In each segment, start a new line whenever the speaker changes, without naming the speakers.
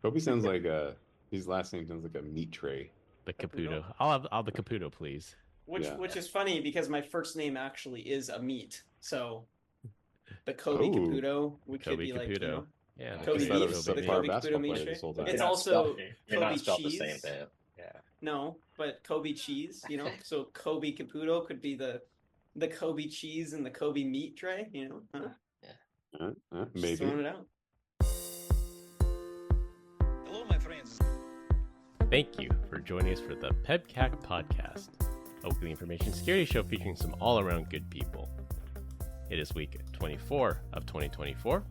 Kobe sounds like his last name sounds like a meat tray.
The
Caputo.
Caputo. I'll have the Caputo, please.
Which is funny because my first name actually is a meat. So the Kobe
Oh.
Caputo, we could
Kobe
be like, you
Caputo.
know,
Yeah,
Kobe
thought it
beef,
was
the
subpar
Kobe
basketball
Caputo meat
player
tray.
this whole time.
It's
You're not
also
you're
Kobe
not spelled the
cheese.
same bit. Yeah.
No, but Kobe cheese, you know. So Kobe Caputo could be the Kobe cheese and the Kobe meat tray, you know. Huh? Just
Maybe.
throwing it out.
Hello, my friends.
Thank you for joining us for the PEBCAK Podcast, a weekly information security show featuring some all-around good people. It is week 24 of 2024.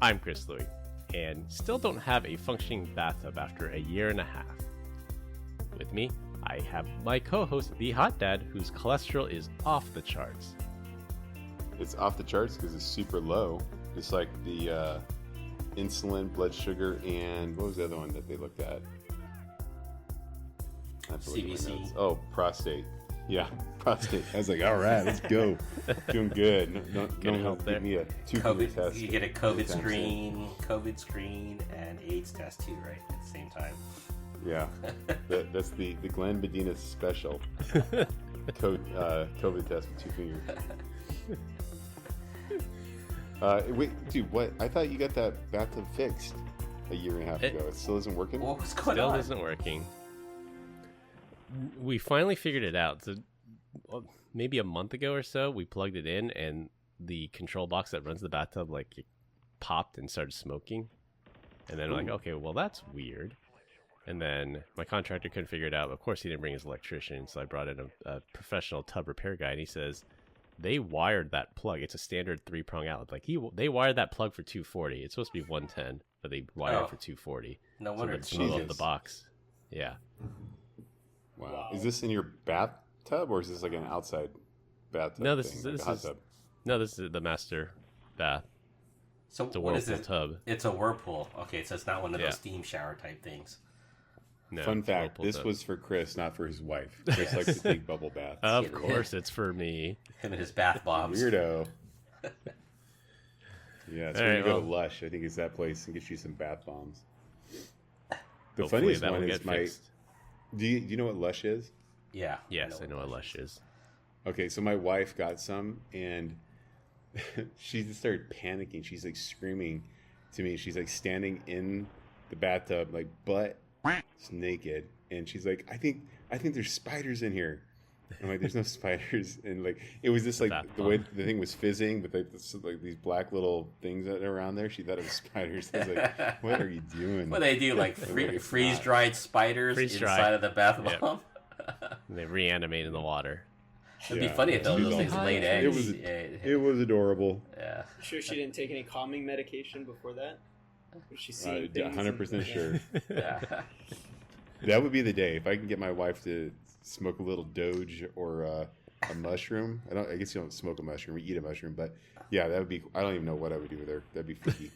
I'm Chris Louie, and still don't have a functioning bathtub after a year and a half. With me, I have my co-host, the Hot Dad, whose cholesterol is off the charts.
It's off the charts because it's super low. Just like the insulin, blood sugar, and what was the other one that they looked at? I have to look at my
CBC.
notes. Oh, prostate. Yeah, prostate. I was like, all right, let's go. Doing good.
Good help there.
Give me a
COVID,
test.
you get a COVID
anytime
screen, and AIDS test too, right? At the same time.
soon. Yeah, that's the Glenn Medina special. COVID test with 2 fingers. Wait, dude, what? I thought you got that bathtub fixed a year and a half ago. It still isn't working?
What was going
Still
on?
isn't working. We finally figured it out. So maybe a month ago or so, we plugged it in, and the control box that runs the bathtub like it popped and started smoking. And then like, okay, well that's weird. And then my contractor couldn't figure it out. Of course, he didn't bring his electrician, so I brought in a professional tub repair guy, and he says they wired that plug. It's a standard 3-prong outlet. Like they wired that plug for 240. It's supposed to be 110, but they wired it for 240.
No wonder
So
it's
it blew up
Jesus.
the box. Yeah.
Wow. Is this in your bathtub or is this like an outside bathtub?
No, this
thing,
is
like
this
a hot
is
tub?
no, this is the master bath.
So
It's a
what is
whirlpool
it?
tub.
It's a whirlpool. Okay, so it's not one of
Yeah.
those steam shower type things.
No,
Fun
it's a
fact:
whirlpool
this
tub.
was for Chris, not for his wife. Chris likes to take bubble baths.
Of course, it's for me.
Him and his bath bombs.
Weirdo. Yeah, it's
All
when
right,
you go
well-
to Lush. I think it's that place and get you some bath bombs. The
Hopefully
funniest
that
one
will
is
get
my.
fixed.
Do you know what Lush is?
Yeah.
Yes, I know what Lush is.
Okay, so my wife got some and she just started panicking. She's like screaming to me. She's like standing in the bathtub, like butt naked, and she's like, "I think there's spiders in here." I'm like, "There's no spiders," and like it was just like
Bath
the way
bomb.
the thing was fizzing, but like these black little things that are around there. She thought it was spiders. I was like, "What are you doing?"
What they do, like
It's
freeze
not.
dried spiders
Freeze-dried.
inside of the bath
Yep.
bomb.
And they reanimate in the water.
It'd be
Yeah,
funny if those
she's
things
all-
laid
It
eggs.
was
Yeah.
it was adorable.
Yeah.
Sure she didn't take any calming medication before that? Was she seeing things
100%
and-
sure.
Yeah.
That would be the day if I can get my wife to smoke a little Doge or a mushroom. I guess you don't smoke a mushroom or eat a mushroom, but yeah, that would be. I don't even know what I would do with her. That'd be freaky.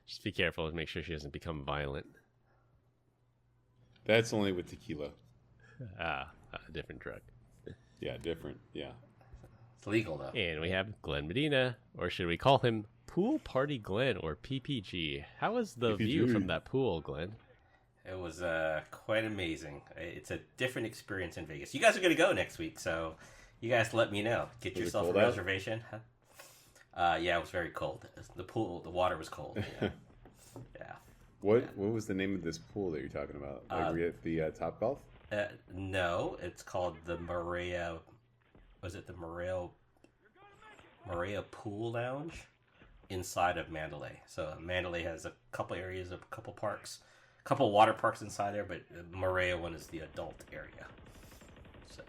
Just be careful and make sure she doesn't become violent.
That's only with tequila.
A different drug.
Yeah, different. Yeah.
It's legal though.
And we have Glenn Medina, or should we call him Pool Party Glenn, or PPG? How was the view
PPG.
from that pool, Glenn?
It was quite amazing. It's a different experience in Vegas. You guys are going to go next week, so you guys let me know. Get
Was it
yourself a
cold out?
reservation. Yeah, it was very cold. The water was cold. Yeah. Yeah.
What was the name of this pool that you're talking about? Like we at the Top Golf?
No, it's called the Maria. Was it the Maria Pool Lounge inside of Mandalay? So Mandalay has a couple areas, a couple parks, a couple water parks inside there, but the Maria one is the adult area. So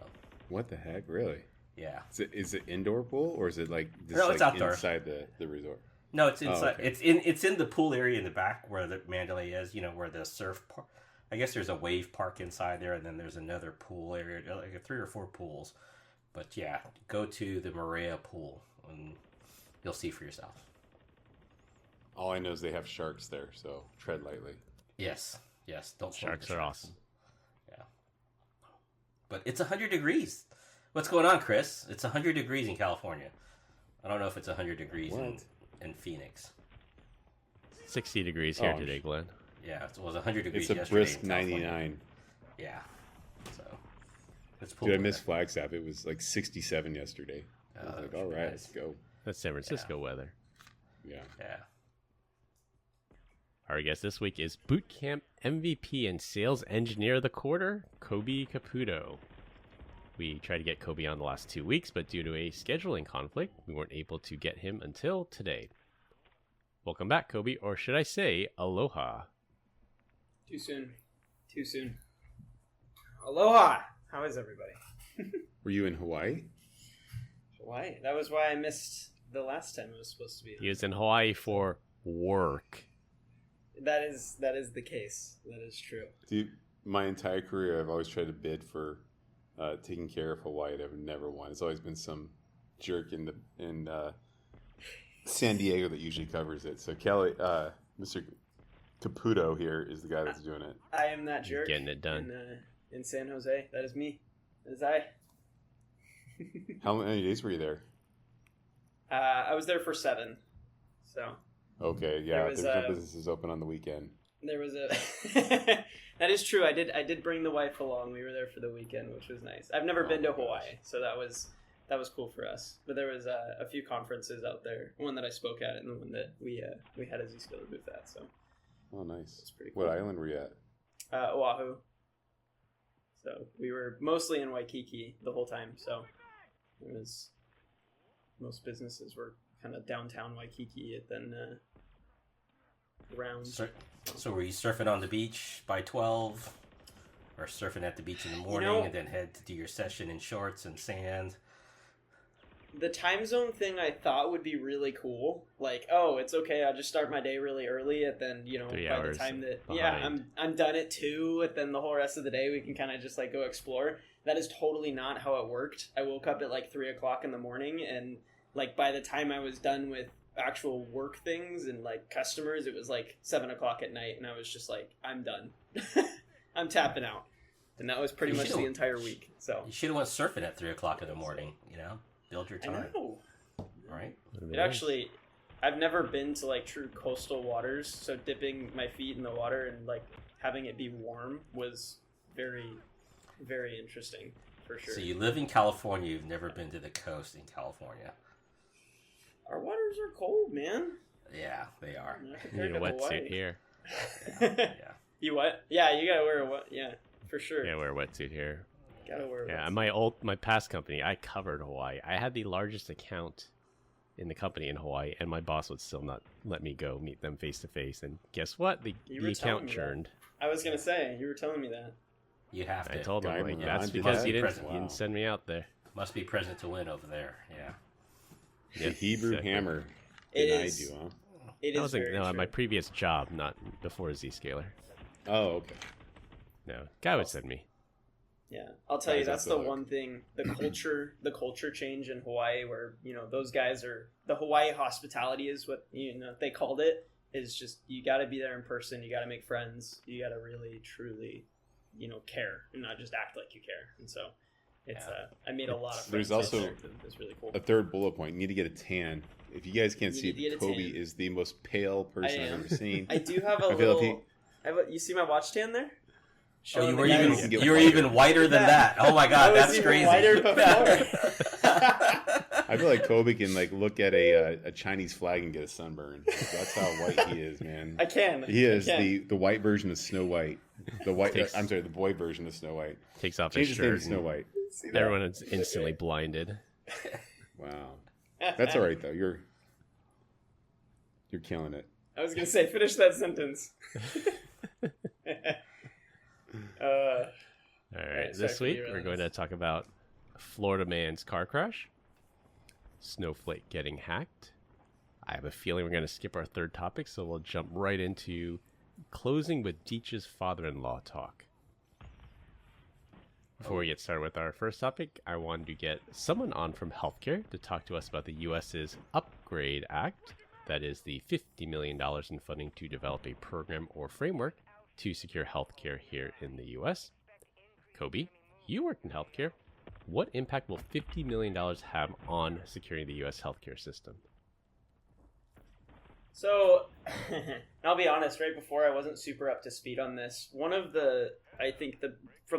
What the heck? Really?
yeah,
Is it indoor pool or is it like just
No, it's
like
outdoor.
inside the resort?
no, it's inside.
okay.
It's in the pool area in the back where the Mandalay is. You know where the surf park. I guess there's a wave park inside there, and then there's another pool area, like 3 or 4 pools. But yeah, go to the Maria pool, and you'll see for yourself.
All I know is they have sharks there, so tread lightly.
Yes, don't swim with
Sharks
the
are awesome.
Yeah, but it's 100 degrees. What's going on, Chris? It's 100 degrees in California. I don't know if it's 100 degrees
What?
in Phoenix.
60 degrees here
Oh,
today, Glenn.
Yeah, it was 100 degrees
It's a
yesterday.
brisk
in California.
99.
Yeah. So let's pull.
Dude, I missed Flagstaff. It was like 67 yesterday. I was like, all right, let's go.
That's San Francisco weather.
Yeah.
Yeah.
Our guest this week is Boot Camp MVP and Sales Engineer of the Quarter, Kobe Caputo. We tried to get Kobe on the last 2 weeks, but due to a scheduling conflict, we weren't able to get him until today. Welcome back, Kobe, or should I say, aloha.
Too soon. Too soon. Aloha! How is everybody?
Were you in Hawaii?
Hawaii. That was why I missed the last time I was supposed to be.
He is in Hawaii for work.
That is the case. That is true.
Dude, my entire career, I've always tried to bid for taking care of Hawaii. I've never won. It's always been some jerk in San Diego that usually covers it. So Kelly, Mr. Caputo here is the guy that's doing it.
I am that jerk.
Getting it done.
In San Jose. That is me. That is I.
How many days were you there?
I was there for 7. So
Okay, yeah.
There's
There's no businesses open on the weekend.
there was a. That is true. I did bring the wife along. We were there for the weekend, which was nice. I've never been to Hawaii, so that was cool for us. But there was a few conferences out there. One that I spoke at, and the one that we had a Zscaler booth at. So
Oh, nice.
it's pretty cool.
What island were you at?
Oahu. So we were mostly in Waikiki the whole time. So it was most businesses were kind of downtown Waikiki, and then around.
So were you surfing on the beach by 12, or surfing at the beach in the morning and then head to do your session in shorts and sand?
The time zone thing I thought would be really cool. Like, oh, it's okay. I'll just start my day really early, and then
3
by
hours
the time that
behind.
I'm done at 2, and then the whole rest of the day we can kind of just like go explore. That is totally not how it worked. I woke up at like 3 o'clock in the morning, and like by the time I was done with actual work things and like customers, it was like 7 o'clock at night, and I was just like, I'm done. I'm tapping out, and that was pretty much the entire week. So
You should have went surfing at 3 o'clock in the morning. Build your
I
time.
know.
Right?
It actually, I've never been to like true coastal waters, so dipping my feet in the water and like having it be warm was very, very interesting for sure.
So you live in California. You've never been to the coast in California.
Our waters are cold, man.
Yeah, they are.
Not
You
compared
need a
to
wetsuit
Hawaii.
here.
Yeah.
You what? Yeah, you gotta wear a what? Yeah, for sure.
Yeah, wear a wetsuit here.
Gotta wear a
Yeah,
wetsuit.
my past company, I covered Hawaii. I had the largest account in the company in Hawaii, and my boss would still not let me go meet them face to face. And guess what? The
were
account
telling me that.
churned.
I was gonna say, you were telling me that.
You have to.
I told him,
Guy
like,
Milan
that's
did
because
that?
you didn't,
Present.
you didn't send me out there.
Must be present to win over there. Yeah.
The Hebrew
exactly.
hammer
It
denied
is.
you, huh?
It
That
is
wasn't
very
no,
true.
my previous job, not before Zscaler.
Oh, okay.
No, guy would send me.
Yeah, I'll tell you,
Guys
that's
off the
the
hook.
one thing, the culture change in Hawaii, where those guys are, the Hawaii hospitality is what they called it, is just, you got to be there in person, you got to make friends, you got to really truly care and not just act like you care. And so it's I made a lot of friends.
There's also
there. It's really cool.
A third bullet point. You need to get a tan. If you guys can't
You
see
need to get
it,
a
Kobe
tan.
is the most pale person I've ever seen.
I do have a
I feel like
little. You see my watch tan there?
Oh,
Showing
you
the
were
guys-
can get
you were
whiter.
even whiter than
Yeah.
that. Oh my
I
god,
was
that's
even
crazy.
whiter before.
I feel like Kobe can look at a Chinese flag and get a sunburn. That's how white he is, man.
I can.
He is
I can.
the white version of Snow White. The white.
Takes-
I'm sorry, the boy version of Snow White.
Takes off
Change
his
his name to
shirt.
Snow
And
White.
See that?
everyone is instantly blinded.
Wow, that's all right though. You're killing it.
I was gonna say, finish that sentence.
All right,
sorry
this
for
week
your
we're going to talk about Florida man's car crash, Snowflake getting hacked. I have a feeling we're going to skip our third topic, so we'll jump right into closing with Deitch's father-in-law talk. Before we get started with our first topic, I wanted to get someone on from healthcare to talk to us about the U.S.'s Upgrade Act. That is the $50 million in funding to develop a program or framework to secure healthcare here in the U.S. Kobe, you work in healthcare. What impact will $50 million have on securing the U.S. healthcare system?
So, I'll be honest, right before I wasn't super up to speed on this. From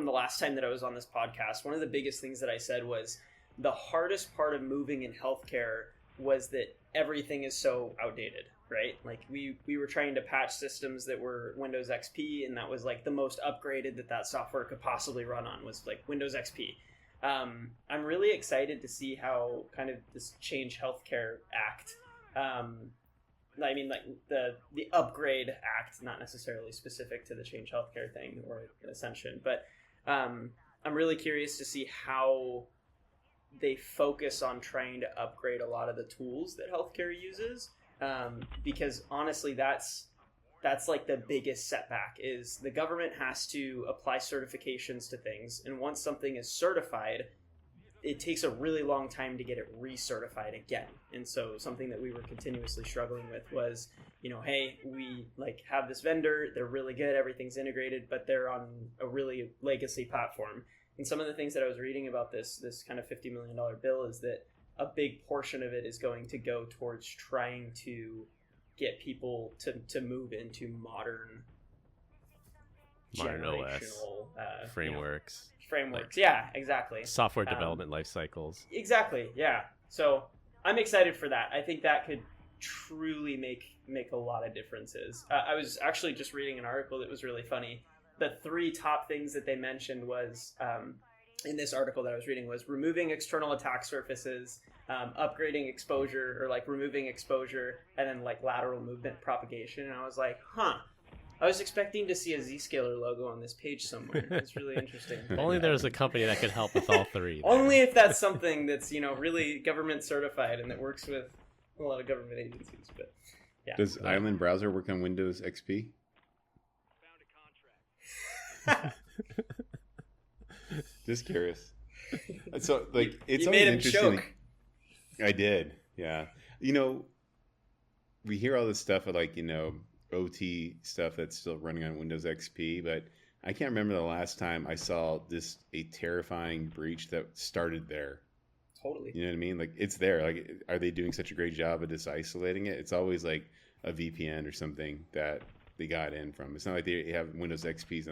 the last time that I was on this podcast, one of the biggest things that I said was the hardest part of moving in healthcare was that everything is so outdated, right? Like we were trying to patch systems that were Windows XP, and that was like the most upgraded that software could possibly run on was like Windows XP. I'm really excited to see how kind of this Change Healthcare Act, I mean, like the Upgrade Act, not necessarily specific to the Change Healthcare thing or Ascension, but I'm really curious to see how they focus on trying to upgrade a lot of the tools that healthcare uses, because honestly, that's like the biggest setback is the government has to apply certifications to things, and once something is certified, it takes a really long time to get it recertified again. And so something that we were continuously struggling with was, hey, we like have this vendor, they're really good, everything's integrated, but they're on a really legacy platform. And some of the things that I was reading about this kind of $50 million bill is that a big portion of it is going to go towards trying to get people to move into modern
OS frameworks.
Frameworks, yeah, exactly.
Software development life cycles.
Exactly, yeah. So I'm excited for that. I think that could truly make a lot of differences. I was actually just reading an article that was really funny. The 3 top things that they mentioned was, in this article that I was reading, was removing external attack surfaces, upgrading exposure, or like removing exposure, and then like lateral movement propagation. And I was like, I was expecting to see a Zscaler logo on this page somewhere. It's really interesting.
If only there was a company that could help with all 3.
Only if that's something that's, really government certified and that works with a lot of government agencies. But yeah.
Does Island Browser work on Windows XP? Just curious. So, like, it's
you
always
made him
interesting.
choke.
I did, yeah. We hear all this stuff of like, OT stuff that's still running on Windows XP, but I can't remember the last time I saw a terrifying breach that started there.
Totally.
You know what I mean? Like, it's there. Like, are they doing such a great job of just isolating it? It's always like a VPN or something that they got in from. It's not like they have Windows XPs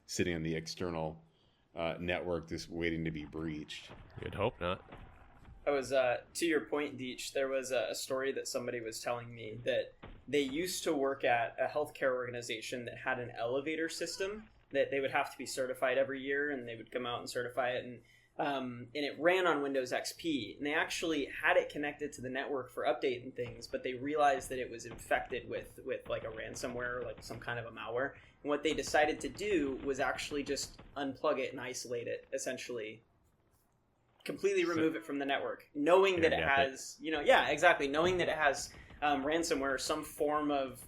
sitting on the external network just waiting to be breached.
You'd hope not.
I was, to your point, Deitch, there was a story that somebody was telling me that they used to work at a healthcare organization that had an elevator system that they would have to be certified every year, and they would come out and certify it, and it ran on Windows XP, and they actually had it connected to the network for updating things, but they realized that it was infected with like a ransomware, like some kind of a malware, and what they decided to do was actually just unplug it and isolate it, essentially completely remove it from the network, knowing that it has, knowing that it has ransomware, some form of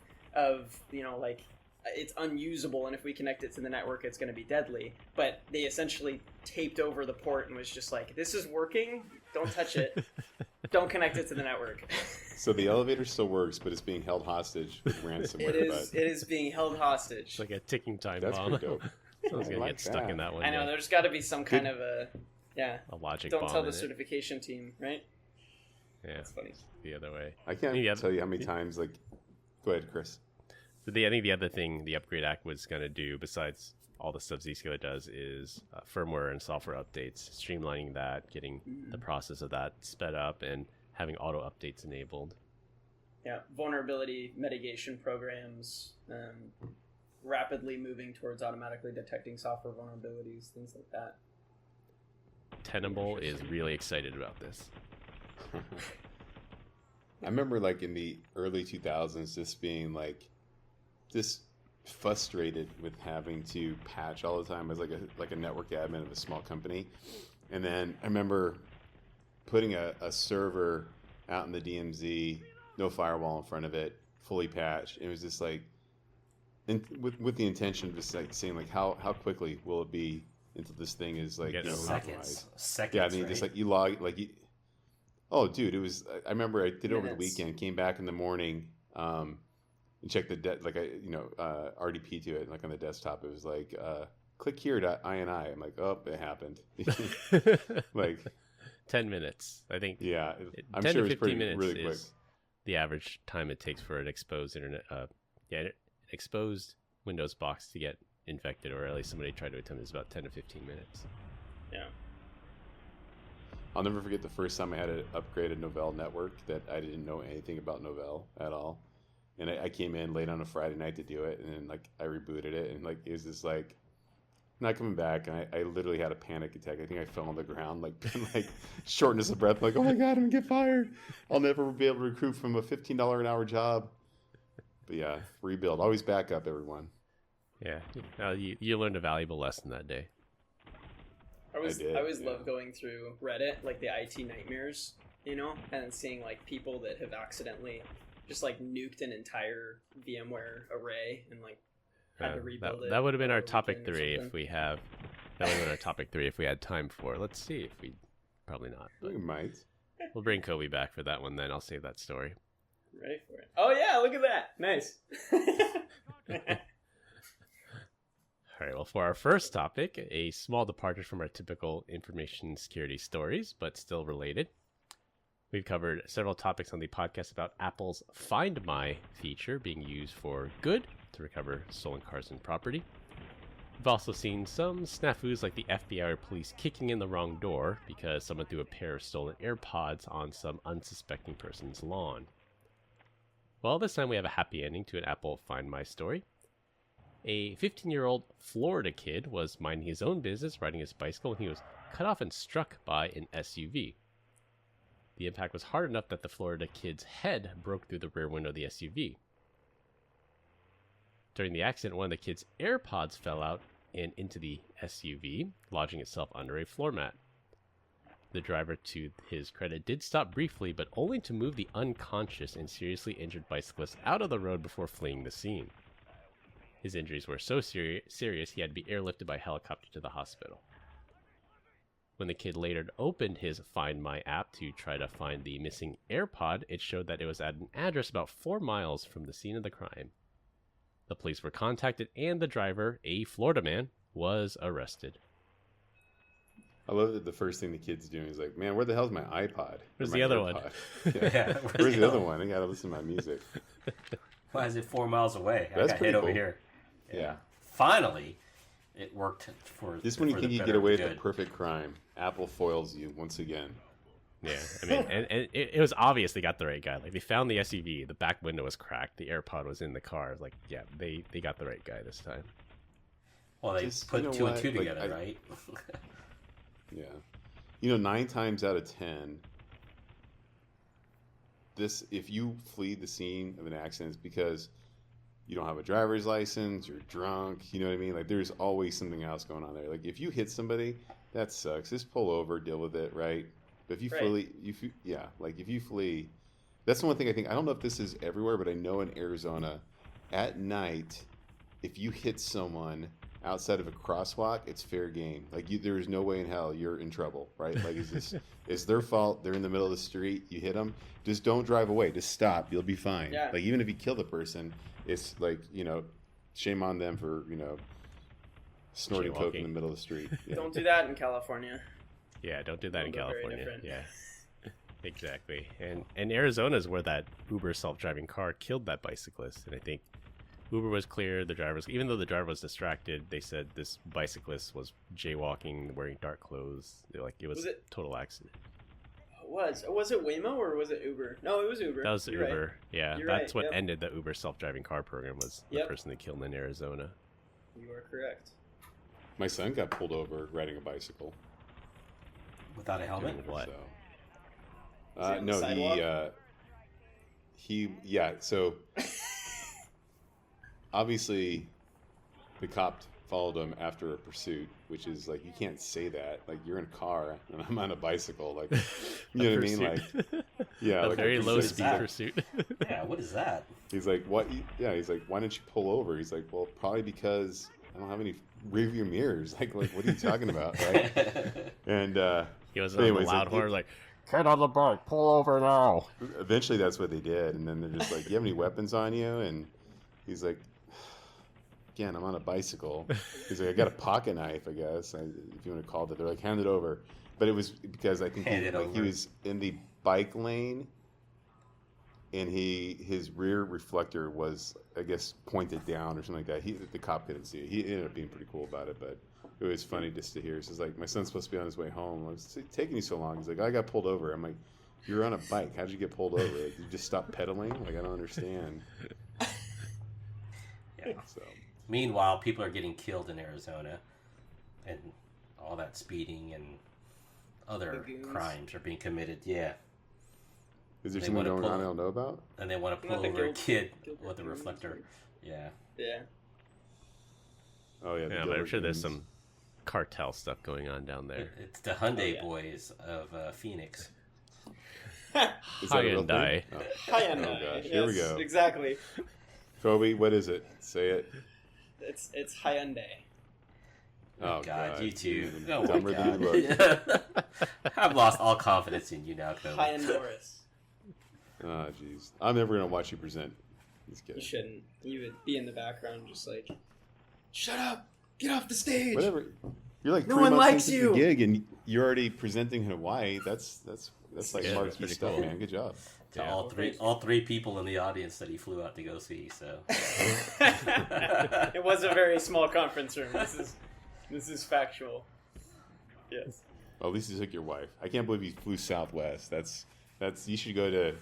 like it's unusable, and if we connect it to the network, it's going to be deadly. But they essentially taped over the port and was just like, "This is working. Don't touch it. Don't connect it to the network."
So the elevator still works, but it's being held hostage with ransomware.
It is being held hostage.
It's like a ticking time
That's
bomb.
pretty dope.
Someone's gonna get stuck in that one.
I know. There's got to be some kind of a
logic
Don't
bomb
tell the
in it.
certification team, right?
Yeah,
That's funny.
the other way.
I can't tell you how many times, like, go ahead, Chris.
So I think the other thing the Upgrade Act was going to do, besides all the stuff Zscaler does, is firmware and software updates, streamlining that, getting the process of that sped up, and having auto updates enabled.
Yeah, vulnerability mitigation programs, rapidly moving towards automatically detecting software vulnerabilities, things like that.
Tenable is really excited about this.
I remember, like, in the early 2000s, just being just frustrated with having to patch all the time as like a network admin of a small company. And then I remember putting a server out in the DMZ, no firewall in front of it, fully patched. It was just like, with the intention of just like saying like how quickly will it be until this thing is like
seconds.
Yeah, I mean,
right?
just like you log like you. Oh, dude, it was. I remember I did it over the
Minutes.
weekend. Came back in the morning, and checked the RDP to it, like on the desktop. It was like click here to INI. I'm like, oh, it happened. Like
10 minutes, I think.
Yeah, I'm
10
sure
to
it was
15 minutes
really quick.
is the average time it takes for an exposed an exposed Windows box to get infected, or at least somebody tried to attempt, is about 10 to 15 minutes.
Yeah.
I'll never forget the first time I had to upgrade a Novell network that I didn't know anything about Novell at all. And I came in late on a Friday night to do it, and then like I rebooted it, and like it was just like not coming back, and I literally had a panic attack. I think I fell on the ground, like shortness of breath, like, oh my god, I'm gonna get fired. I'll never be able to recruit from a $15 an hour job. But yeah, rebuild. Always back up, everyone.
Yeah, you learned a valuable lesson that day.
I always love going through Reddit, like the IT nightmares, and seeing like people that have accidentally just like nuked an entire VMware array and like had to rebuild it.
That would have been our topic 3 if we have. That would have been our topic 3 if we had time for it. Let's see if we. Probably not.
We might.
We'll bring Kobe back for that one. Then I'll save that story.
Ready for it? Oh yeah, look at that. Nice.
All right, well, for our first topic, a small departure from our typical information security stories, but still related. We've covered several topics on the podcast about Apple's Find My feature being used for good to recover stolen cars and property. We've also seen some snafus like the FBI or police kicking in the wrong door because someone threw a pair of stolen AirPods on some unsuspecting person's lawn. Well, this time we have a happy ending to an Apple Find My story. A 15-year-old Florida kid was minding his own business, riding his bicycle, when he was cut off and struck by an SUV. The impact was hard enough that the Florida kid's head broke through the rear window of the SUV. During the accident, one of the kid's AirPods fell out and into the SUV, lodging itself under a floor mat. The driver, to his credit, did stop briefly, but only to move the unconscious and seriously injured bicyclist out of the road before fleeing the scene. His injuries were so serious he had to be airlifted by helicopter to the hospital. When the kid later opened his Find My app to try to find the missing AirPod, it showed that it was at an address about 4 miles from the scene of the crime. The police were contacted and the driver, a Florida man, was arrested.
I love that the first thing the kid's doing is like, man, where the hell's my iPod?
Where's
my
the other
AirPod?
one?
Yeah. Where's the other one? I gotta listen to my music.
Why is it 4 miles away?
That's
I got
pretty
hit over
cool.
here.
Yeah.
Finally, it worked for.
This is when you
for
think
the
you
better
get away
good.
with the perfect crime. Apple foils you once again.
Yeah, I mean, and it was obvious they got the right guy. Like, they found the SUV, the back window was cracked, the AirPod was in the car. Like, yeah, they got the right guy this time.
Well, they
Just,
put
you know
two and
what?
two
Like,
together, right?
Yeah. 9 times out of 10, if you flee the scene of an accident, it's because you don't have a driver's license, you're drunk, you know what I mean? Like, there's always something else going on there. Like, if you hit somebody, that sucks. Just pull over, deal with it, right? But if you flee, if you flee, that's the one thing I think. I don't know if this is everywhere, but I know in Arizona, at night, if you hit someone outside of a crosswalk, it's fair game. Like, there is no way in hell you're in trouble, right? Like, it's their fault. They're in the middle of the street. You hit them. Just don't drive away. Just stop. You'll be fine.
Yeah.
Like, even if you kill the person, it's like, shame on them for, snorting coke in the middle of the street. Yeah.
Don't do that in California.
Yeah, don't do that in
Very
California.
different.
Yeah, exactly. And Arizona is where that Uber self-driving car killed that bicyclist. And I think Uber was clear. The drivers, even though the driver was distracted, they said this bicyclist was jaywalking, wearing dark clothes. It was a total accident.
Was it Waymo or was it Uber? No, it was Uber.
That was
You're
Uber.
right.
Yeah,
You're
that's
right,
what
yep.
ended the Uber self-driving car program, was the person that killed in Arizona.
You are correct.
My son got pulled over riding a bicycle.
Without a helmet.
Doing what?
So.
Was he on the
No,
sidewalk?
So obviously the cop followed him after a pursuit, which is like, you can't say that. Like, you're in a car and I'm on a bicycle. Like, you know what I mean? Like, yeah,
a
like
very low
pursuit.
speed pursuit.
Yeah, what is that?
He's like, what? Yeah, he's like, why didn't you pull over? He's like, well, probably because I don't have any rearview mirrors. Like, what are you talking about, right? And
He was on the loud horn, like, get on the bike, pull over now.
eventually that's what they did, and then they're just like, you have any weapons on you? And he's like, again, I'm on a bicycle. He's like, I got a pocket knife, I guess, if you want to call it. They're like, hand it over. But it was because I think he was in the bike lane, and his rear reflector was, I guess, pointed down or something like that. The cop couldn't see it. He ended up being pretty cool about it, but it was funny just to hear. He's like, my son's supposed to be on his way home. What's taking you so long? He's like, I got pulled over. I'm like, you're on a bike. How did you get pulled over? Did you just stop pedaling? Like, I don't understand.
Yeah.
So.
Meanwhile, people are getting killed in Arizona, and all that speeding and other crimes are being committed. Yeah.
Is there something going on I don't know about?
And they want to pull over a kid with a reflector. Yeah.
Yeah.
Oh, yeah.
Yeah, but I'm sure there's some cartel stuff going on down there.
It's the Hyundai boys of Phoenix.
Hyundai.
Oh.
Hyundai.
Oh, gosh.
Yes,
Here we go.
Exactly.
Kobe, what is it? Say it.
It's Hyundai.
Oh,
God, you two.
Even
Oh, my
dumber than you
God.
look.
I've lost all confidence in you now, Kobe.
Hyundorus.
Oh, jeez. I'm never going to watch you present. Just kidding.
You shouldn't. You would be in the background just like, shut up! Get off the stage!
Whatever. You're like
No
3
one
months
likes
into
you.
the gig, and you're already presenting in Hawaii. That's like
Yeah,
marquee
that's
stuff,
pretty cool.
man. Good job.
To
Yeah.
all three people in the audience that he flew out to go see. So
It was a very small conference room. This is factual. Yes.
Well, at least you took your wife. I can't believe you flew Southwest. That's you should go to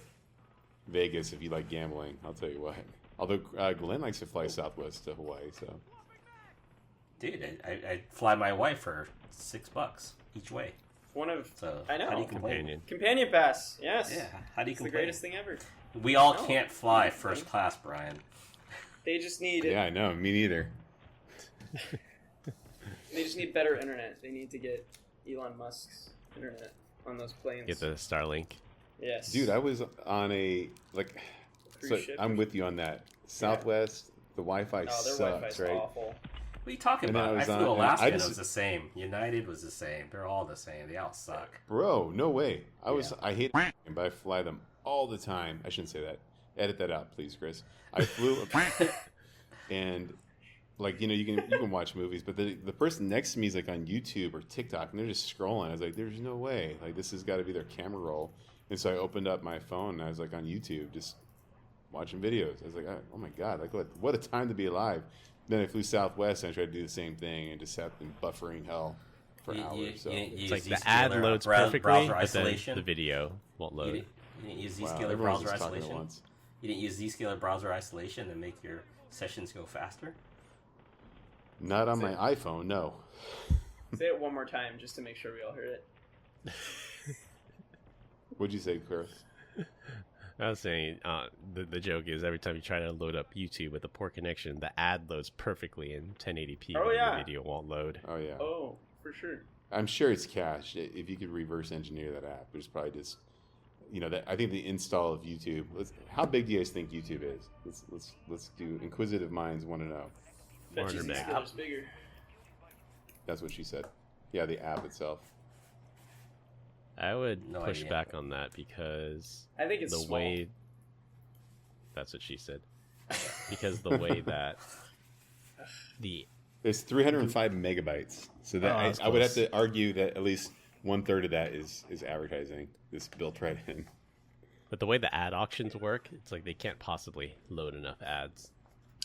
Vegas if you like gambling. I'll tell you what. Although Glenn likes to fly Southwest to Hawaii, so
dude, I fly my wife for $6 each way.
One of
So
I know.
how do you complain?
Companion.
Companion pass. Yes.
Yeah, how do you
It's the
complain?
greatest thing ever.
We all
No.
can't fly first class, Brian.
They just need
yeah, I know. Me neither.
They just need better internet. They need to get Elon Musk's internet on those planes.
Get the Starlink.
Yes.
Dude, I was on a
Cruise
so
ship
I'm
or
with you on that. Southwest, the Wi-Fi
Oh, their
sucks,
Wi-Fi's
right?
awful.
What are you talking
And then
about?
I
I
was
flew
on- and
Alaska
I
and it
just-
was the same. United was the same. They're all the same. They all suck.
Bro, no way.
Yeah.
I hate them, but I fly them all the time. I shouldn't say that. Edit that out, please, Chris. I flew and like, you know, you can watch movies, but the person next to me is like on YouTube or TikTok and they're just scrolling. I was like, there's no way. Like, this has got to be their camera roll. And so I opened up my phone and I was like on YouTube just watching videos. I was like, oh my God, like what a time to be alive. Then I flew Southwest and I tried to do the same thing and just sat in buffering hell for hours. So
It's like the ad loads perfectly,
browser
but then
isolation.
the video won't
You
load.
didn't, you didn't use
wow,
Zscaler
everyone's
browser
just talking at
isolation.
once.
You didn't use Zscaler browser isolation to make your sessions go faster.
Not on my iPhone, no.
Say it one more time just to make sure we all heard it.
What'd you say, Chris?
I was saying, the joke is every time you try to load up YouTube with a poor connection, the ad loads perfectly in 1080p,
Oh,
and
yeah.
the video won't load.
Oh yeah.
Oh, for sure.
I'm sure it's cached. If you could reverse engineer that app, there's probably just, you know, that I think the install of YouTube. How big do you guys think YouTube is? Let's do. Inquisitive minds want to know.
Bet you
400 meg.
Zscaler's bigger.
That's what she said. Yeah, the app itself.
I would
No
push
idea.
back on that because
I think it's
the
small.
way that's what she said. Because the way that the
It's 305 megabytes. So that
Oh, that's
I would have
close.
to argue that at least 1/3 of that is advertising. This built right in.
but the way the ad auctions work, it's like they can't possibly load enough ads.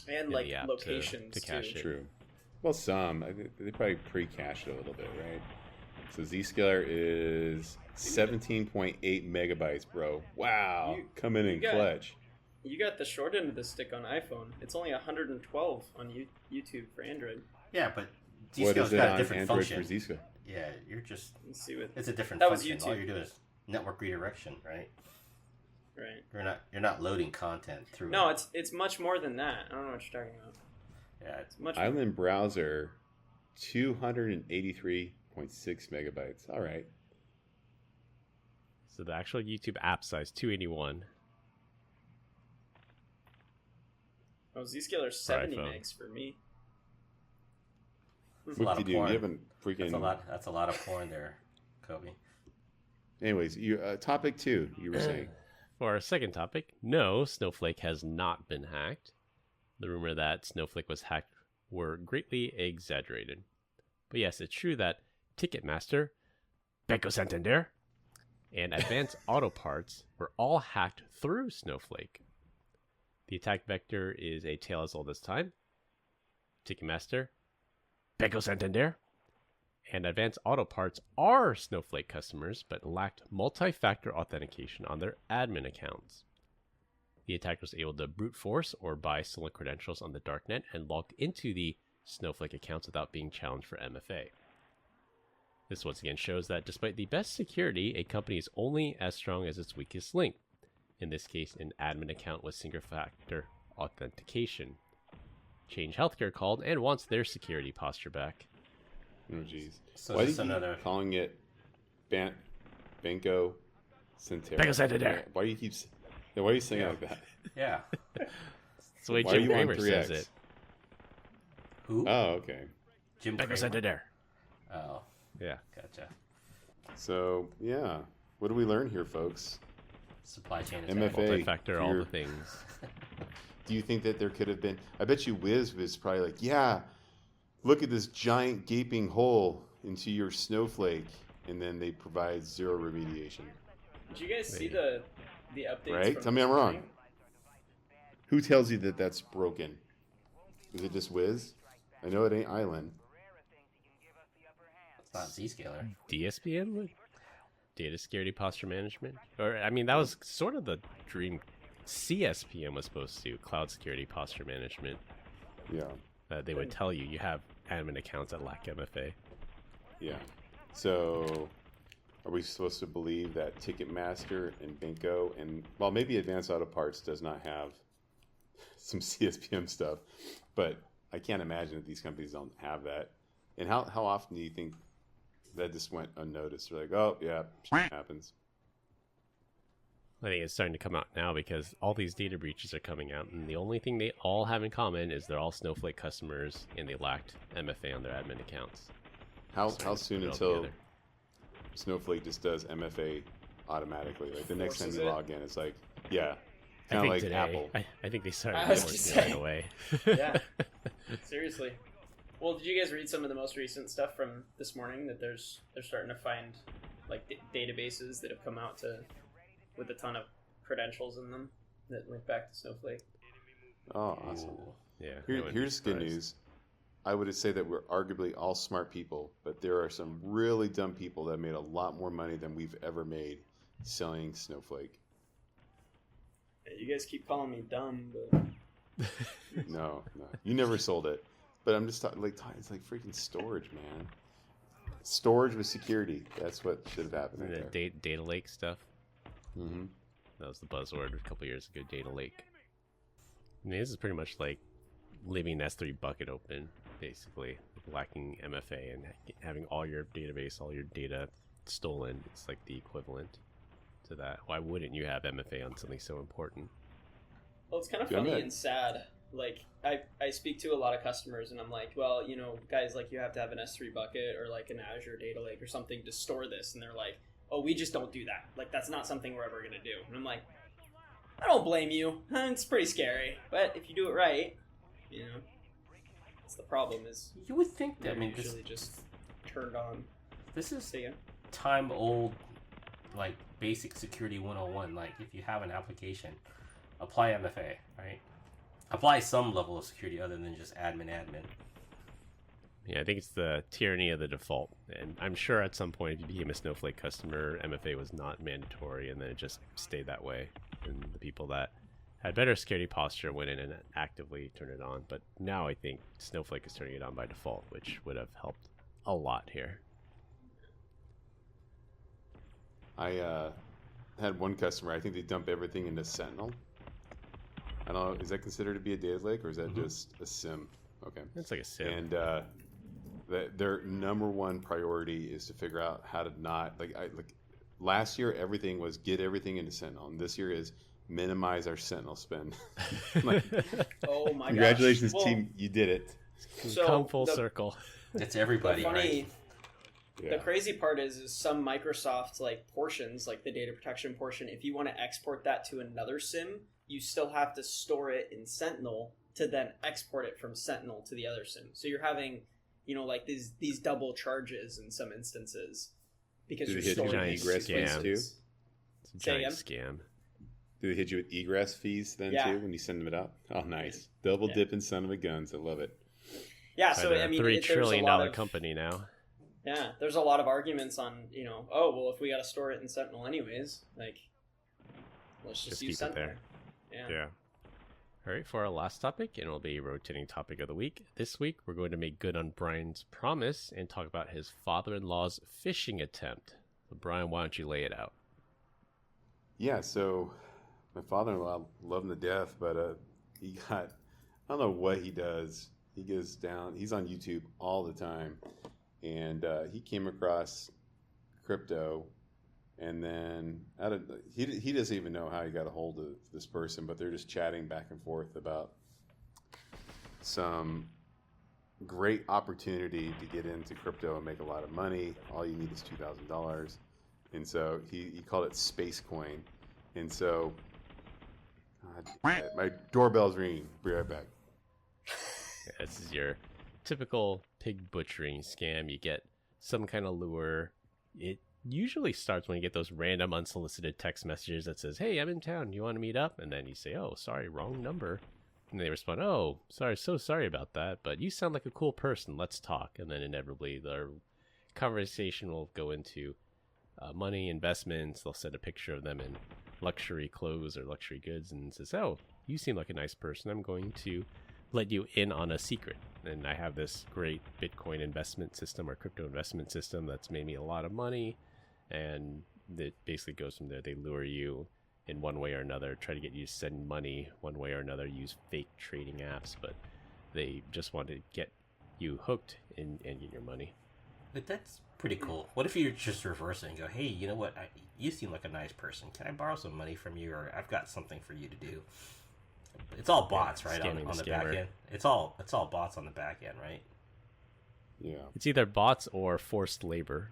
And
in
like
the app to
locations
cache
too.
it.
True. Well, some they probably pre-cached it a little bit, right? So Zscaler is 17.8 megabytes, bro. Wow, coming in
got-
clutch.
You got the short end of the stick on iPhone. It's only 112 on YouTube for Android.
Yeah, but
What
Zscaler's
is it
got a
on
different
Android
function.
for Zscaler?
Yeah, you're just
Let's see what.
it's a different
That was
function. All
YouTube.
you're doing is network redirection, right?
Right.
You're not loading content through.
No,
it.
it's much more than that. I don't know what you're talking about.
Yeah, it's
It's much.
Island browser, 283.6 megabytes. All right.
So the actual YouTube app size 281.
Oh, Zscaler's 70
iPhone.
megs for me.
a lot of
Whoop-de-doo,
porn.
you haven't freaking.
That's a lot of porn there, Kobe.
Anyways, topic 2. You were saying.
For our second topic, no, Snowflake has not been hacked. The rumor that Snowflake was hacked were greatly exaggerated. But yes, it's true that Ticketmaster, Banco Santander, and advanced auto parts were all hacked through Snowflake. The attack vector is a tale as old as time. Ticketmaster, Banco Santander, and advanced auto parts are Snowflake customers but lacked multi-factor authentication on their admin accounts. The attacker was able to brute force or buy stolen credentials on the darknet and logged into the Snowflake accounts without being challenged for MFA. This once again shows that despite the best security, a company is only as strong as its weakest link. In this case, an admin account with single-factor authentication. Change Healthcare called and wants their security posture back.
Oh, jeez.
So
Why do
this
you
another-
keep calling it Banco Santander?
Banco Santander.
Why do you keep? Why are you saying it like that?
Yeah.
That's the way
Why are
Jim
you on
Cramer
3X?
says it.
Who?
Oh, okay.
Jim
Banco
Cramer?
Santander.
Oh,
Yeah.
gotcha.
So yeah, what do we learn here, folks?
Supply chain
MFA.
attack.
Multi-factor, all
Fear.
the things.
Do you think that there could have been? I bet you Wiz was probably like, yeah, look at this giant gaping hole into your Snowflake, and then they provide zero remediation.
Did you guys see the updates?
Right?
from
Tell me
this
I'm wrong.
morning?
Who tells you that that's broken? Is it just Wiz? I know it ain't Island.
It's not Zscaler.
DSPM? What? Data Security Posture Management? Or, I mean, that was sort of the dream. CSPM was supposed to, Cloud Security Posture Management.
Yeah,
They would tell you have admin accounts that lack MFA.
yeah. So, are we supposed to believe that Ticketmaster and Banco and, well, maybe Advanced Auto Parts does not have some CSPM stuff, but I can't imagine that these companies don't have that. And how often do you think that just went unnoticed? They're like, oh, yeah, shit happens.
I think it's starting to come out now because all these data breaches are coming out, and the only thing they all have in common is they're all Snowflake customers and they lacked MFA on their admin accounts.
How
Starting to
soon
put it all
until
together.
Snowflake just does MFA automatically? Like the next time
Forces
you
it?
log in, it's like, yeah,
I
kind of
think
like
today,
Apple.
I think they started
I was
enforcing
gonna
it right
say.
away.
Yeah. Seriously. Well, did you guys read some of the most recent stuff from this morning? That they're starting to find like databases that have come out with a ton of credentials in them that link back to Snowflake.
Oh, awesome.
Ooh.
Yeah. I wouldn't be
Here's good
surprised.
news. I would say that we're arguably all smart people, but there are some really dumb people that made a lot more money than we've ever made selling Snowflake.
Yeah, you guys keep calling me dumb, but
No, you never sold it. But I'm just talking it's like freaking storage, man. Storage with security. That's what should have happened
And
right
the
there.
data lake stuff.
Mm-hmm.
That was the buzzword a couple years ago, data lake. I mean, this is pretty much like leaving an S3 bucket open, basically. Lacking MFA and having all your database, all your data stolen. It's like the equivalent to that. Why wouldn't you have MFA on something so important?
well, it's kind of
Yeah,
funny
man.
and sad. Like I speak to a lot of customers, and I'm like, well, you know, guys, like you have to have an S3 bucket or like an Azure data lake or something to store this, and they're like, oh, we just don't do that. Like that's not something we're ever gonna do. And I'm like, I don't blame you. It's pretty scary, but if you do it right, you know, that's the problem. Is
You would think that,
they're
I mean, this,
usually just turned on.
this is
So yeah,
time old, like basic security 101. Like if you have an application, apply MFA, right? Apply some level of security other than just admin.
Yeah, I think it's the tyranny of the default. And I'm sure at some point, if you became a Snowflake customer, MFA was not mandatory, and then it just stayed that way. And the people that had better security posture went in and actively turned it on. But now I think Snowflake is turning it on by default, which would have helped a lot here.
I had one customer. I think they dump everything into Sentinel. I don't know. Is that considered to be a data lake, or is that just a SIM? Okay.
It's like a SIM.
And their number one priority is to figure out how to not like last year everything was get everything into Sentinel, and this year is minimize our Sentinel spend. Like,
oh my
congratulations,
gosh. Well,
team, you did it.
So
Come full
the-
circle.
It's
The
everybody,
funny,
right?
Yeah.
the crazy part is some Microsoft like portions, like the data protection portion. If you want to export that to another SIM, you still have to store it in Sentinel to then export it from Sentinel to the other SIM. So you're having, you know, like these double charges in some instances because
Did
you're
it hit
storing
giant
these
scam?
places.
It's a
Say
giant scam.
Do they hit you with egress fees then
Yeah.
too when you send them out? Oh, nice. Double dipping son of a guns. I love it.
Yeah, so
Right,
I mean,
$3
there's
trillion
a lot of
company now.
Yeah, there's a lot of arguments on, oh, well, if we got to store it in Sentinel anyways, like, let's just use
keep it
Sentinel.
there.
Yeah.
All right, for our last topic, and it'll be a rotating topic of the week. This week, we're going to make good on Brian's promise and talk about his father-in-law's fishing attempt. So, Brian, why don't you lay it out?
Yeah, so my father-in-law, love him to death, but he got, I don't know what he does. He goes down, he's on YouTube all the time, and he came across crypto, and then he doesn't even know how he got a hold of this person, but they're just chatting back and forth about some great opportunity to get into crypto and make a lot of money. All you need is $2,000. And so he called it Space Coin. And so my doorbell's ringing. Be right back.
Yeah, this is your typical pig butchering scam. You get some kind of lure. It usually starts when you get those random unsolicited text messages that says, "Hey, I'm in town. You want to meet up?" And then you say, "Oh, sorry, wrong number." And they respond, "Oh, sorry about that, but you sound like a cool person. Let's talk." And then inevitably their conversation will go into money, investments. They'll send a picture of them in luxury clothes or luxury goods and says, "Oh, you seem like a nice person. I'm going to let you in on a secret. And I have this great Bitcoin investment system or crypto investment system that's made me a lot of money." And it basically goes from there. They lure you in one way or another, try to get you to send money one way or another, use fake trading apps, but they just want to get you hooked and get your money.
But that's pretty cool. What if you just reverse it and go, "Hey, you know what? You seem like a nice person. Can I borrow some money from you, or I've got something for you to do?" It's all bots, right? On the back end. It's all bots on the back end, right?
Yeah.
It's either bots or forced labor.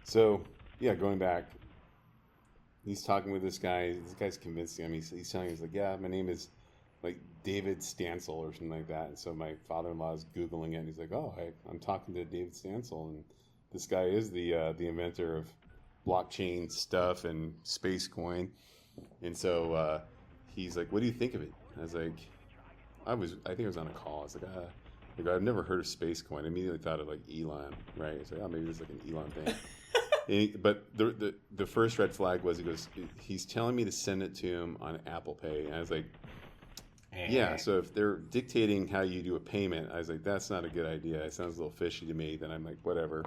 So, yeah, going back, he's talking with this guy. This guy's convincing him. He's telling him, he's like, "Yeah, my name is like David Stansel or something like that." And so my father-in-law is Googling it, and he's like, "Oh, I'm talking to David Stansel, and this guy is the inventor of blockchain stuff and Space Coin." And so he's like, "What do you think of it?" I was like, I think I was on a call. I was like, I've never heard of Space Coin. I immediately thought of like Elon, right? It's like, oh, maybe it's like an Elon thing. But the first red flag was he's telling me to send it to him on Apple Pay. And I was like, yeah, so if they're dictating how you do a payment, I was like, that's not a good idea. It sounds a little fishy to me. Then I'm like, whatever.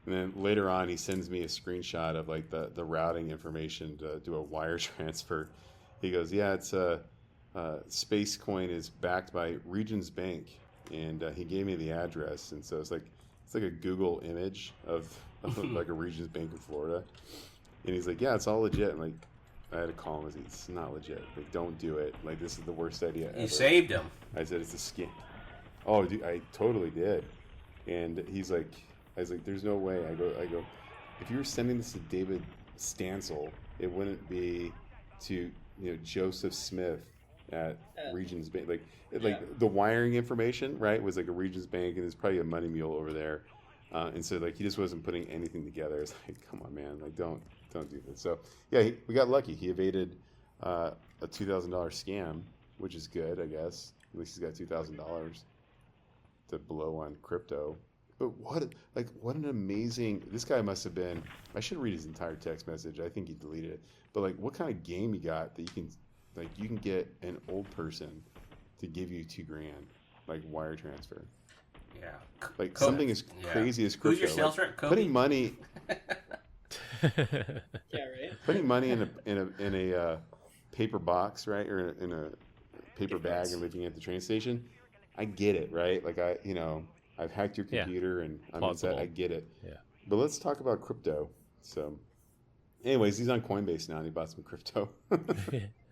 And then later on, he sends me a screenshot of like the routing information to do a wire transfer. He goes, yeah, it's Space Coin is backed by Regions Bank, and he gave me the address. And so it's like a Google image of like a Regions Bank in Florida. And he's like, yeah, it's all legit. And like, I had to call him. I was like, it's not legit. Like, don't do it. Like, this is the worst idea ever.
You saved him.
I said, it's a scam. Oh, dude, I totally did. And he's like, I was like, there's no way. I go, if you were sending this to David Stansel, it wouldn't be to, Joseph Smith at Regions Bank. Like the wiring information, right, was like a Regions Bank, and there's probably a money mule over there. And so like he just wasn't putting anything together. It's like, come on, man, like don't do this. So yeah, we got lucky. He evaded a $2,000 scam, which is good, I guess. At least he's got $2,000 to blow on crypto. But what an amazing, this guy must have been, I should read his entire text message. I think he deleted it. But like, what kind of game you got that you can get an old person to give you $2,000, like wire transfer.
Yeah.
Like something as crazy as crypto.
Who's your sales rep?
Putting money.
Yeah, right.
Putting money in a paper box, right, or in a paper bag and leaving it at the train station. I get it, right? Like I've hacked your computer and I'm inside. I get it.
Yeah.
But let's talk about crypto. So, anyways, he's on Coinbase now and he bought some crypto.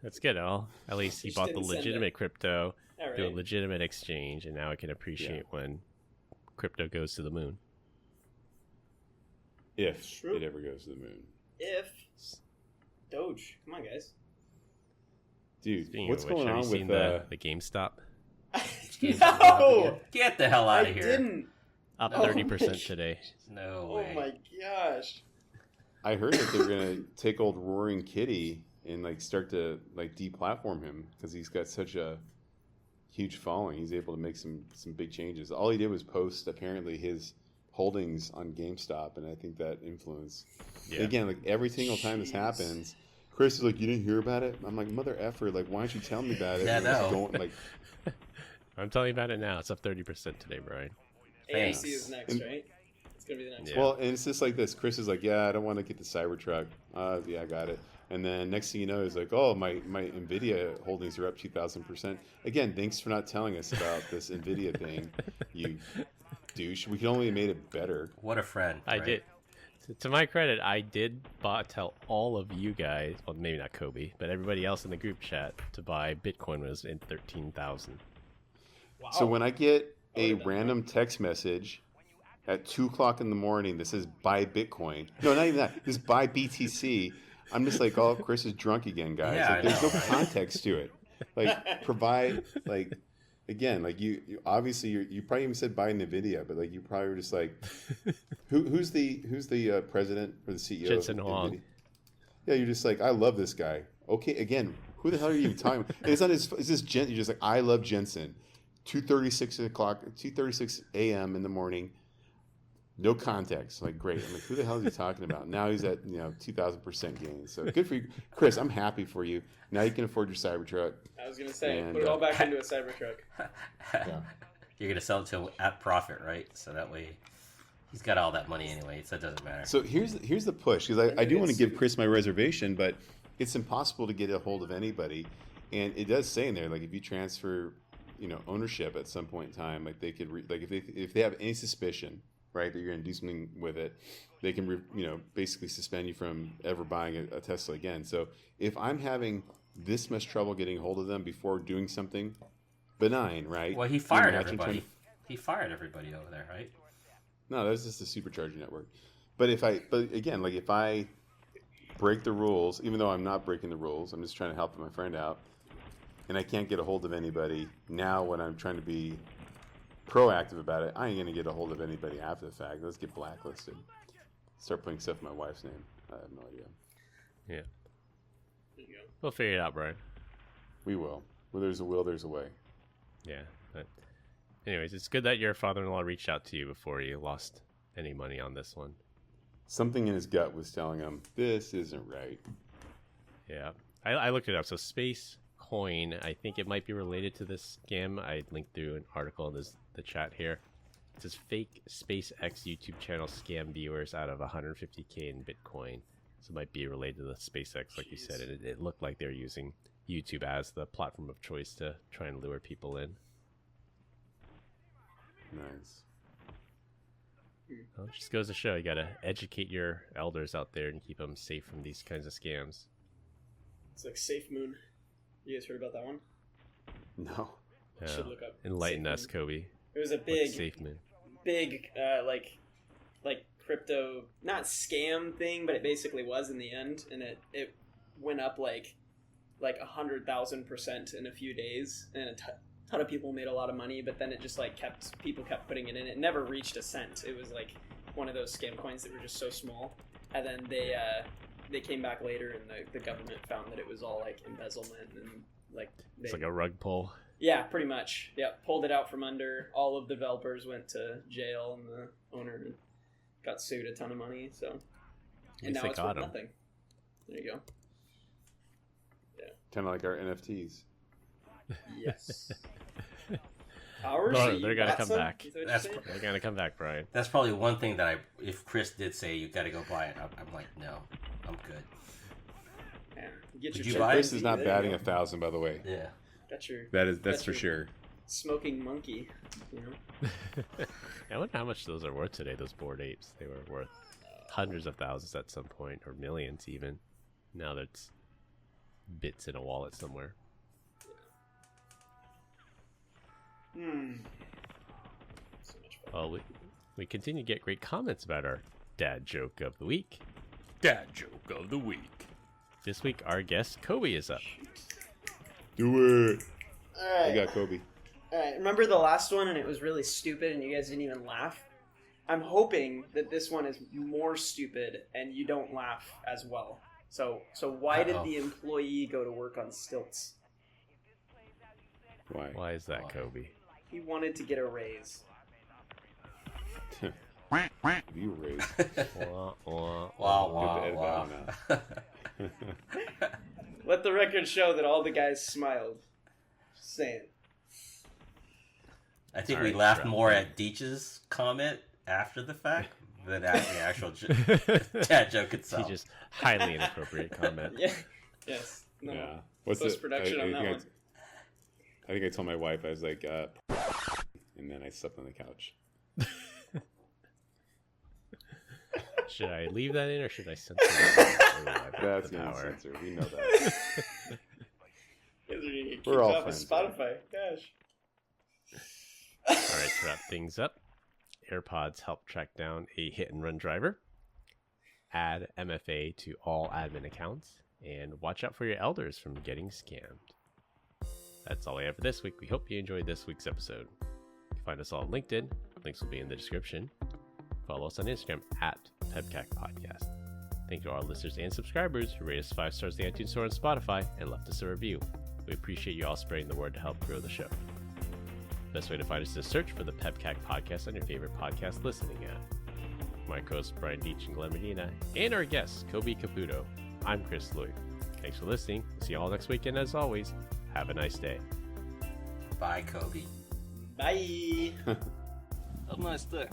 That's good. At least he bought the legitimate crypto,
Right.
do a legitimate exchange, and now I can appreciate when crypto goes to the moon.
If it ever goes to the moon.
If Doge, come on, guys.
Dude,
Speaking
what's
of which,
going
have
on
you
with
seen the GameStop?
No,
Get the hell out
I
of here.
didn't.
Up
Oh
30%
my-
today.
No
Oh
way.
my gosh.
I heard that they're gonna take old Roaring Kitty and like start to like deplatform him because he's got such a huge following. He's able to make some big changes. All he did was post apparently his holdings on GameStop, and I think that influenced. Yeah. Again, like every single time this happens, Chris is like, "You didn't hear about it?" I'm like, "Mother effer! Like, why don't you tell me about it?"
Yeah, no.
I'm telling you about it now. It's up 30% today, Brian.
AMC is next, right? It's gonna be the next.
Yeah.
Well, and it's just like this. Chris is like, "Yeah, I don't want to get the Cybertruck." Yeah, I got it. And then next thing you know, he's like, "Oh, my Nvidia holdings are up 2,000%." Again, thanks for not telling us about this Nvidia thing, you douche. We could only have made it better.
What a friend.
I
right?
did. To my credit, I did tell all of you guys, well, maybe not Kobe, but everybody else in the group chat to buy Bitcoin was in 13,000.
Wow.
So when I get a random text message at 2:00 in the morning that says buy Bitcoin, no, not even that, just buy BTC, I'm just like, oh, Chris is drunk again, guys.
Yeah,
like, there's
know,
no
right?
context to it. Like, provide, like, again, like you obviously you probably even said buy NVIDIA, but like you probably were just like, who's the president or the CEO?
Jensen
of
Huang.
NVIDIA? Yeah, you're just like, I love this guy. Okay, again, who the hell are you even talking about? And it's not his. It's just You're just like, I love Jensen. 2:36 a.m. in the morning. No context. Like, great. I'm like, who the hell is he talking about? Now he's at 2,000% gain. So good for you, Chris. I'm happy for you. Now you can afford your Cybertruck.
I was gonna say,
And,
put it all back into a Cybertruck.
You're gonna sell it to him at profit, right? So that way, he's got all that money anyway, so it doesn't matter.
So here's the push, because I do want to give Chris my reservation, but it's impossible to get a hold of anybody. And it does say in there, like, if you transfer, ownership at some point in time, like they could, if they have any suspicion, right, that you're going to do something with it, they can, basically suspend you from ever buying a Tesla again. So if I'm having this much trouble getting a hold of them before doing something benign, right?
Well, he fired everybody. He fired everybody over there, right?
No, that's just a supercharger network. But if I break the rules, even though I'm not breaking the rules, I'm just trying to help my friend out, and I can't get a hold of anybody now when I'm trying to be proactive about it, I ain't gonna get a hold of anybody after the fact. Let's get blacklisted. Start putting stuff in my wife's name. I have no idea.
Yeah.
There you go.
We'll figure it out, Brian.
We will. Where there's a will, there's a way.
Yeah. But anyways, it's good that your father-in-law reached out to you before you lost any money on this one.
Something in his gut was telling him, this isn't right.
Yeah. I looked it up. So Space Coin, I think it might be related to this scam. I linked through an article in the chat here. It says fake SpaceX YouTube channel scam viewers out of 150K in Bitcoin. So it might be related to the SpaceX, like you said. And it looked like they're using YouTube as the platform of choice to try and lure people in.
Nice.
Well, it just goes to show you got to educate your elders out there and keep them safe from these kinds of scams.
It's like Safe Moon. You guys heard about that one?
No.
You should look up.
Enlighten
Safe
us,
Moon.
Kobe.
It was a
What's Safe Moon?
big, like crypto, not scam thing, but it basically was in the end, and it went up like 100,000% in a few days, and a ton of people made a lot of money, but then it just like people kept putting it in. It never reached a cent. It was like one of those scam coins that were just so small, and then they came back later, and the government found that it was all like embezzlement and like
It's like a rug pull.
Yeah, pretty much. Yeah, pulled it out from under. All of the developers went to jail, and the owner got sued a ton of money. So, and now it's worth nothing. There you go.
Kind of like our NFTs.
Yes. Ours?
Bro, they're gonna come back.
That's
They're gonna come back, Brian.
That's probably one thing that if Chris did say you got to go buy it, I'm like, no, I'm good.
Yeah. Get
Did
your
you buy it?
Chris is not batting 1,000, by the way.
Yeah.
Got your
That's for sure.
smoking monkey.
I wonder how much those are worth today. Those Bored Apes. They were worth hundreds of thousands at some point, or millions even. Now that's bits in a wallet somewhere.
So much fun.
Well, we continue to get great comments about our dad joke of the week.
Dad joke of the week.
This week, our guest Kobe is up.
Do it.
All right.
I got Kobe.
All right. Remember the last one, and it was really stupid, and you guys didn't even laugh. I'm hoping that this one is more stupid and you don't laugh as well. So why did the employee go to work on stilts?
Why is that, Kobe?
He wanted to get a raise.
You raised.
Wow.
Let the record show that all the guys smiled. Just saying.
I think
All
we
right,
laughed
Trevor.
more at Deitch's comment after the fact than at the actual dad joke itself.
He just highly inappropriate comment.
Yeah. Yes. No.
Yeah. What's
Post-production on that one.
I think I told my wife, I was like, and then I slept on the couch.
Should I leave that in or should I censor that?
That's
the
not
power.
censored. We know that. We're all
off of
friends,
Spotify. Gosh.
All right, to wrap things up, AirPods help track down a hit-and-run driver, add MFA to all admin accounts, and watch out for your elders from getting scammed. That's all we have for this week. We hope you enjoyed this week's episode. You can find us all on LinkedIn. Links will be in the description. Follow us on Instagram at PEBCAK Podcast. Thank you to our listeners and subscribers who rate us 5 stars in the iTunes Store and Spotify and left us a review. We appreciate you all spreading the word to help grow the show. Best way to find us is to search for the PEBCAK Podcast on your favorite podcast listening app. My co-hosts Brian Deitch and Glenn Medina, and our guest Kobe Caputo. I'm Chris Lloyd. Thanks for listening. See you all next week, and as always, have a nice day.
Bye, Kobe.
Bye.
Have a nice day.